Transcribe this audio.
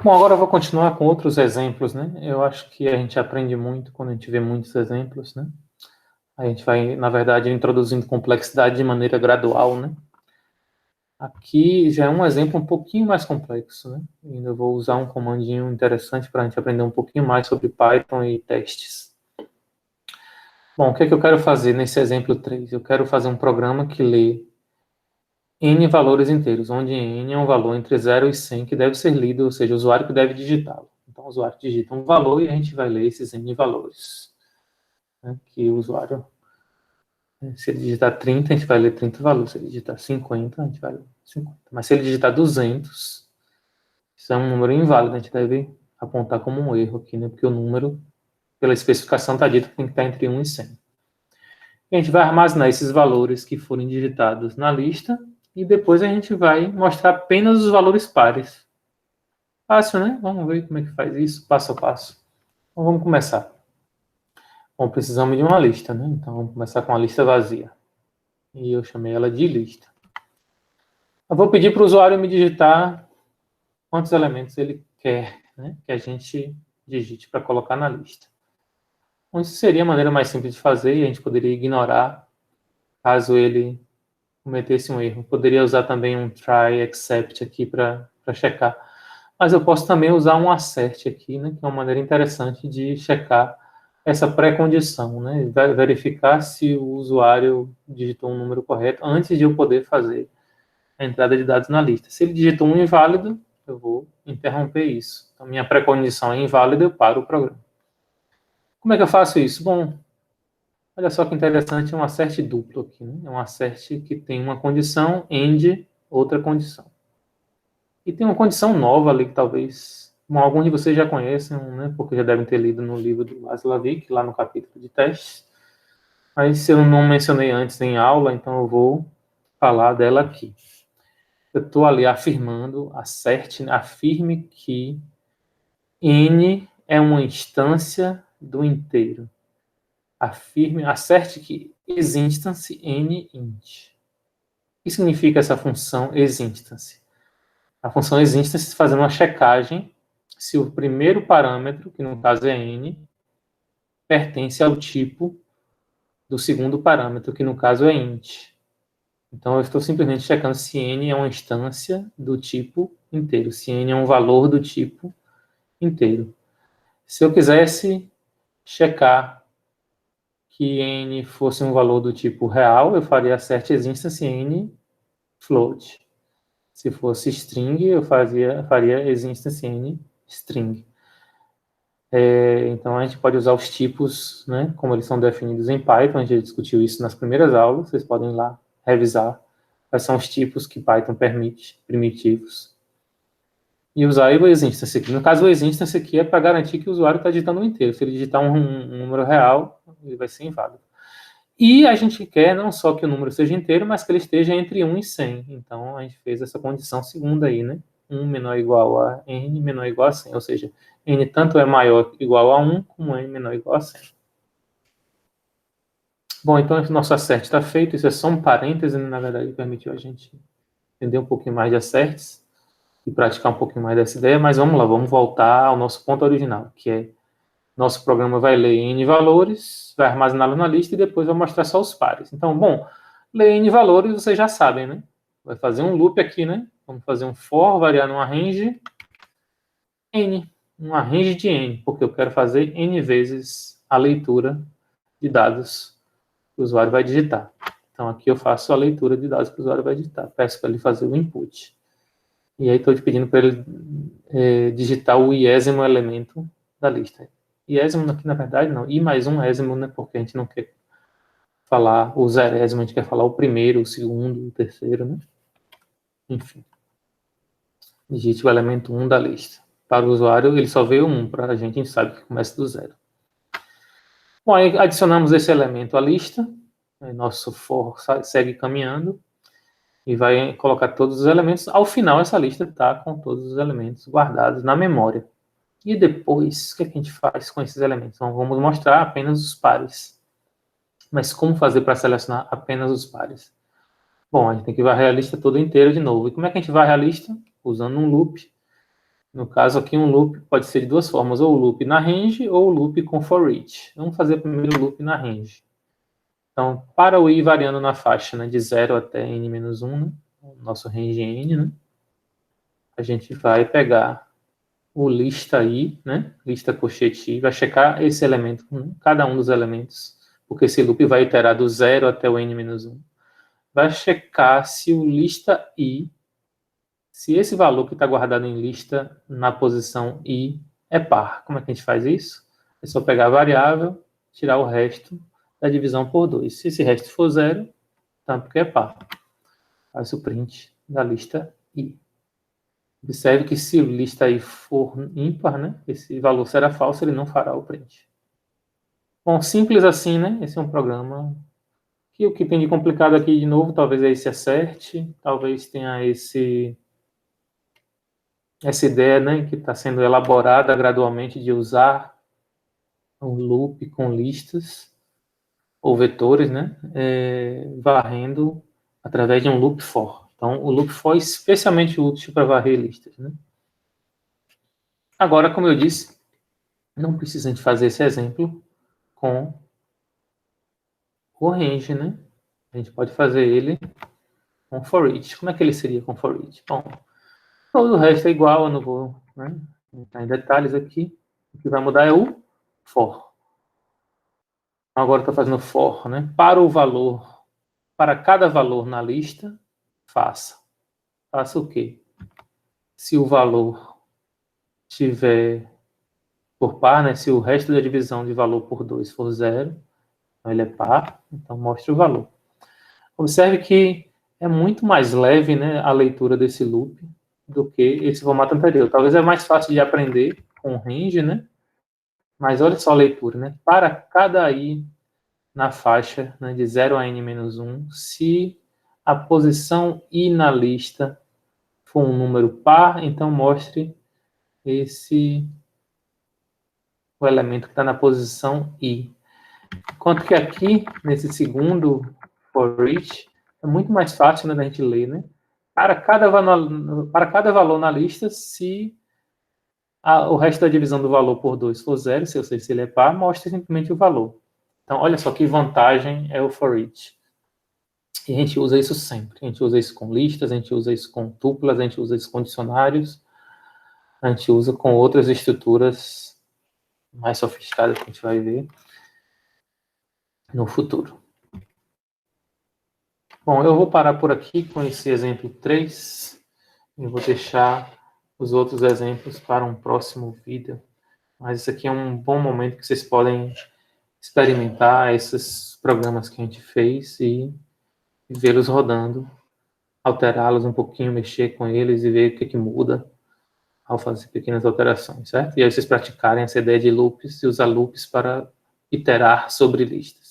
Bom, agora eu vou continuar com outros exemplos, né? Eu acho que a gente aprende muito quando a gente vê muitos exemplos, né? A gente vai, na verdade, introduzindo complexidade de maneira gradual, né? Aqui já é um exemplo um pouquinho mais complexo, né? Ainda vou usar um comandinho interessante para a gente aprender um pouquinho mais sobre Python e testes. Bom, o que é que eu quero fazer nesse exemplo 3? Eu quero fazer um programa que lê n valores inteiros, onde n é um valor entre 0 e 100 que deve ser lido, ou seja, o usuário que deve digitá-lo. Então, o usuário digita um valor e a gente vai ler esses n valores. Né? Que o usuário, se ele digitar 30, a gente vai ler 30 valores. Se ele digitar 50, a gente vai ler 50. Mas se ele digitar 200, isso é um número inválido, a gente deve apontar como um erro aqui, né? Porque o número, pela especificação, está dito que tem que estar entre 1 e 100. E a gente vai armazenar esses valores que forem digitados na lista e depois a gente vai mostrar apenas os valores pares. Fácil, né? Vamos ver como é que faz isso, passo a passo. Então, vamos começar. Bom, precisamos de uma lista, né? Então, vamos começar com a lista vazia. E eu chamei ela de lista. Eu vou pedir para o usuário me digitar quantos elementos ele quer, né? Que a gente digite para colocar na lista. Então, isso seria a maneira mais simples de fazer e a gente poderia ignorar caso ele cometesse um erro. Poderia usar também um try except aqui para checar. Mas eu posso também usar um assert aqui, né, que é uma maneira interessante de checar essa pré-condição, né, verificar se o usuário digitou um número correto antes de eu poder fazer a entrada de dados na lista. Se ele digitou um inválido, eu vou interromper isso. Então, minha pré-condição é inválida, eu paro o programa. Como é que eu faço isso? Bom, olha só que interessante, é um assert duplo aqui, né? É um assert que tem uma condição, end, outra condição. E tem uma condição nova ali que talvez alguns de vocês já conhecem, né? Porque já devem ter lido no livro do Laszlo-Vik, lá no capítulo de testes. Mas se eu não mencionei antes em aula, então eu vou falar dela aqui. Eu estou ali afirmando, afirme que n é uma instância do inteiro. Acerte que isInstance n int. O que significa essa função isInstance? A função isInstance fazendo uma checagem se o primeiro parâmetro, que no caso é n, pertence ao tipo do segundo parâmetro, que no caso é int. Então, eu estou simplesmente checando se n é uma instância do tipo inteiro, se n é um valor do tipo inteiro. Se eu quisesse checar que n fosse um valor do tipo real, eu faria assert isInstance n float. Se fosse string, eu faria isInstance n string. Então, a gente pode usar os tipos, né, como eles são definidos em Python. A gente já discutiu isso nas primeiras aulas. Vocês podem ir lá revisar quais são os tipos que Python permite, primitivos. E usar o isInstance aqui. No caso, o isInstance aqui é para garantir que o usuário está digitando um inteiro. Se ele digitar um número real, ele vai ser inválido. E a gente quer não só que o número seja inteiro, mas que ele esteja entre 1 e 100. Então, a gente fez essa condição segunda aí, né? 1 menor ou igual a n, menor ou igual a 100. Ou seja, n tanto é maior ou igual a 1, como n menor ou igual a 100. Bom, então, esse nosso assert está feito. Isso é só um parêntese, na verdade, permitiu a gente entender um pouquinho mais de asserts e praticar um pouquinho mais dessa ideia. Mas vamos lá, vamos voltar ao nosso ponto original, que é nosso programa vai ler n valores, vai armazená-los na lista e depois vai mostrar só os pares. Então, bom, ler n valores vocês já sabem, né? Vai fazer um loop aqui, né? Vamos fazer um for, variar numa range n, uma range de n, porque eu quero fazer n vezes a leitura de dados que o usuário vai digitar. Então, aqui eu faço a leitura de dados que o usuário vai digitar. Peço para ele fazer o input. E aí estou te pedindo para ele digitar o iésimo elemento da lista. Iésimo aqui, na verdade, não. I mais um ésimo, né? Porque a gente não quer falar o zerésimo, a gente quer falar o primeiro, o segundo, o terceiro, né? Enfim. Digite o elemento 1 da lista. Para o usuário, ele só veio 1. Para a gente sabe que começa do zero. Bom, aí adicionamos esse elemento à lista. Nosso for segue caminhando. E vai colocar todos os elementos. Ao final, essa lista está com todos os elementos guardados na memória. E depois, o que a gente faz com esses elementos? Então, vamos mostrar apenas os pares. Mas como fazer para selecionar apenas os pares? Bom, a gente tem que varrer a lista toda inteira de novo. E como é que a gente varre a lista? Usando um loop. No caso aqui, um loop pode ser de duas formas, ou o loop na range ou o loop com for each. Vamos fazer primeiro o loop na range. Então, para o i variando na faixa, né, de 0 até n-1, né, o nosso range n, né, a gente vai pegar o lista i, né, lista colchete i, vai checar esse elemento, cada um dos elementos, porque esse loop vai iterar do 0 até o n-1. Vai checar se o lista i, se esse valor que está guardado em lista na posição i é par. Como é que a gente faz isso? É só pegar a variável, tirar o resto da divisão por 2. Se esse resto for 0, tá, porque é par. Faz o print da lista i. Observe que se o lista i for ímpar, né, esse valor será falso, ele não fará o print. Bom, simples assim, né? Esse é um programa que o que tem de complicado aqui, de novo, talvez é esse acerte, talvez tenha essa ideia, né, que está sendo elaborada gradualmente de usar um loop com listas ou vetores, né, varrendo através de um loop for. Então, o loop for é especialmente útil para varrer listas, né? Agora, como eu disse, não precisa de fazer esse exemplo com o range, né? A gente pode fazer ele com for each. Como é que ele seria com for each? Bom, todo o resto é igual, eu não vou, né, entrar em detalhes aqui. O que vai mudar é o for. Agora estou fazendo for, né? Para o valor, para cada valor na lista, faça. Faça o quê? Se o valor tiver por par, né? Se o resto da divisão de valor por 2 for 0, então ele é par, então mostre o valor. Observe que é muito mais leve, né, a leitura desse loop do que esse formato anterior. Talvez é mais fácil de aprender com o range, né? Mas olha só a leitura, né? Para cada i na faixa, né, de 0 a n-1, se a posição i na lista for um número par, então mostre o elemento que está na posição i. Enquanto que aqui, nesse segundo for each, é muito mais fácil, né, da gente ler, né? Para cada valor na lista, se o resto da divisão do valor por 2 for 0, se eu sei se ele é par, mostre simplesmente o valor. Então, olha só que vantagem é o for each. E a gente usa isso sempre. A gente usa isso com listas, a gente usa isso com tuplas, a gente usa isso com dicionários, a gente usa com outras estruturas mais sofisticadas que a gente vai ver no futuro. Bom, eu vou parar por aqui com esse exemplo 3 e vou deixar os outros exemplos para um próximo vídeo. Mas isso aqui é um bom momento que vocês podem experimentar esses programas que a gente fez e vê-los rodando, alterá-los um pouquinho, mexer com eles e ver o que muda ao fazer pequenas alterações, certo? E aí vocês praticarem essa ideia de loops e usar loops para iterar sobre listas.